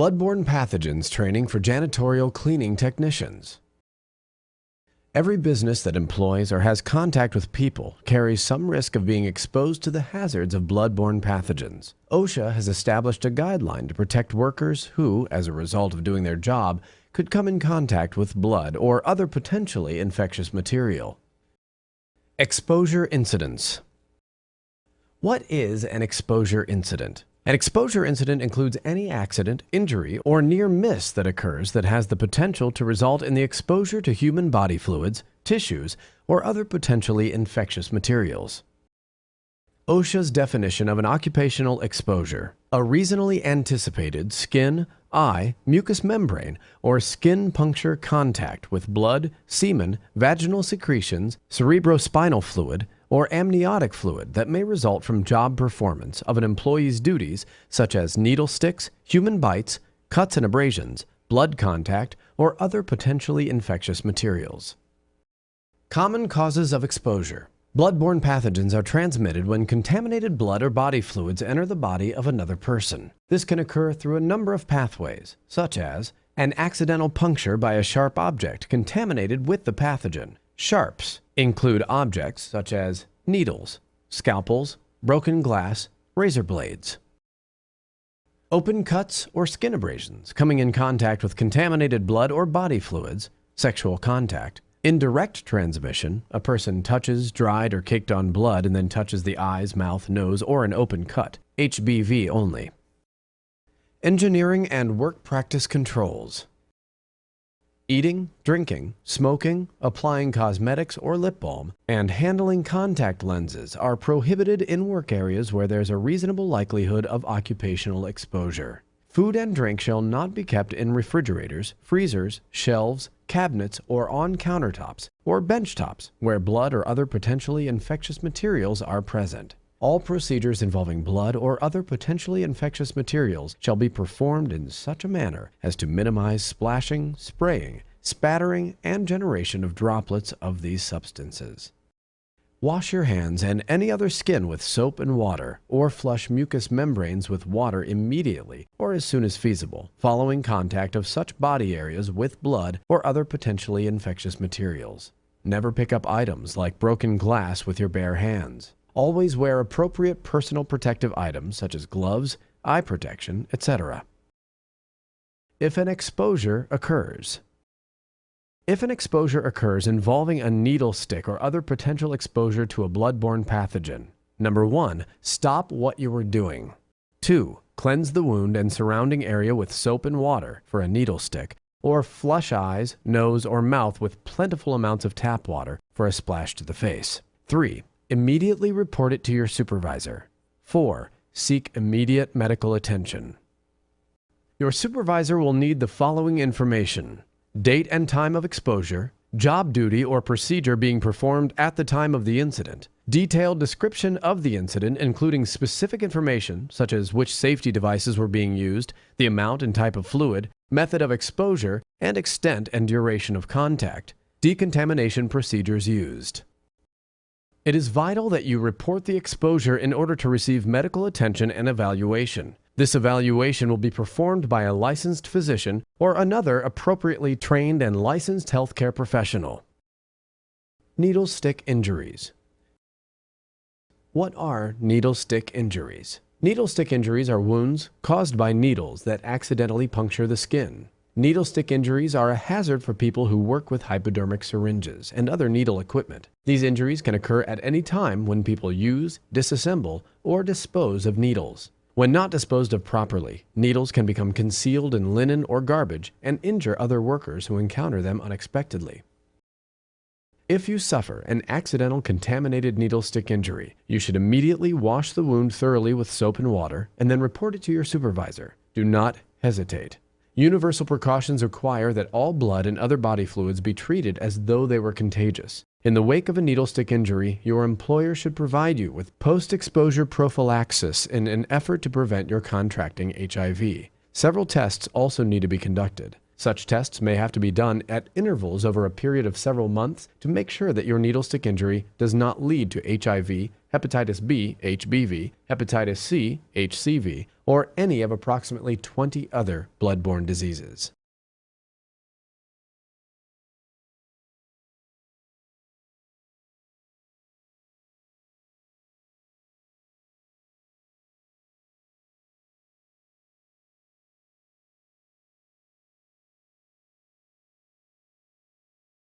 Bloodborne Pathogens training for janitorial cleaning technicians. Every business that employs or has contact with people carries some risk of being exposed to the hazards of bloodborne pathogens. OSHA has established a guideline to protect workers who, as a result of doing their job, could come in contact with blood or other potentially infectious material. Exposure incidents. What is an exposure incident? An exposure incident includes any accident, injury, or near miss that occurs that has the potential to result in the exposure to human body fluids, tissues, or other potentially infectious materials. OSHA's definition of an occupational exposure: a reasonably anticipated skin, eye, mucous membrane, or skin puncture contact with blood, semen, vaginal secretions, cerebrospinal fluid, or amniotic fluid that may result from job performance of an employee's duties, such as needle sticks, human bites, cuts and abrasions, blood contact, or other potentially infectious materials. Common causes of exposure. Bloodborne pathogens are transmitted when contaminated blood or body fluids enter the body of another person. This can occur through a number of pathways, such as an accidental puncture by a sharp object contaminated with the pathogen. Sharps include objects such as needles, scalpels, broken glass, razor blades. Open cuts or skin abrasions coming in contact with contaminated blood or body fluids, sexual contact. Indirect transmission, a person touches, dried, or caked on blood and then touches the eyes, mouth, nose, or an open cut. HBV only. Engineering and work practice controls. Eating, drinking, smoking, applying cosmetics or lip balm, and handling contact lenses are prohibited in work areas where there's a reasonable likelihood of occupational exposure. Food and drink shall not be kept in refrigerators, freezers, shelves, cabinets, or on countertops or bench tops where blood or other potentially infectious materials are present. All procedures involving blood or other potentially infectious materials shall be performed in such a manner as to minimize splashing, spraying, spattering, and generation of droplets of these substances. Wash your hands and any other skin with soap and water, or flush mucous membranes with water immediately or as soon as feasible, following contact of such body areas with blood or other potentially infectious materials. Never pick up items like broken glass with your bare hands. Always wear appropriate personal protective items such as gloves, eye protection, etc. If an exposure occurs. If an exposure occurs involving a needle stick or other potential exposure to a bloodborne pathogen, number 1, stop what you were doing. 2, cleanse the wound and surrounding area with soap and water for a needle stick, or flush eyes, nose, or mouth with plentiful amounts of tap water for a splash to the face. 3, immediately report it to your supervisor. 4, seek immediate medical attention. Your supervisor will need the following information: date and time of exposure, job duty or procedure being performed at the time of the incident, detailed description of the incident including specific information such as which safety devices were being used, the amount and type of fluid, method of exposure, and extent and duration of contact, decontamination procedures used. It is vital that you report the exposure in order to receive medical attention and evaluation. This evaluation will be performed by a licensed physician or another appropriately trained and licensed healthcare professional. Needle stick injuries. What are needle stick injuries? Needle stick injuries are wounds caused by needles that accidentally puncture the skin. Needle stick injuries are a hazard for people who work with hypodermic syringes and other needle equipment. These injuries can occur at any time when people use, disassemble, or dispose of needles. When not disposed of properly, needles can become concealed in linen or garbage and injure other workers who encounter them unexpectedly. If you suffer an accidental contaminated needle stick injury, you should immediately wash the wound thoroughly with soap and water and then report it to your supervisor. Do not hesitate. Universal precautions require that all blood and other body fluids be treated as though they were contagious. In the wake of a needle stick injury, your employer should provide you with post-exposure prophylaxis in an effort to prevent your contracting HIV. Several tests also need to be conducted. Such tests may have to be done at intervals over a period of several months to make sure that your needle stick injury does not lead to HIV, hepatitis B, HBV, hepatitis C, HCV, or any of approximately 20 other bloodborne diseases.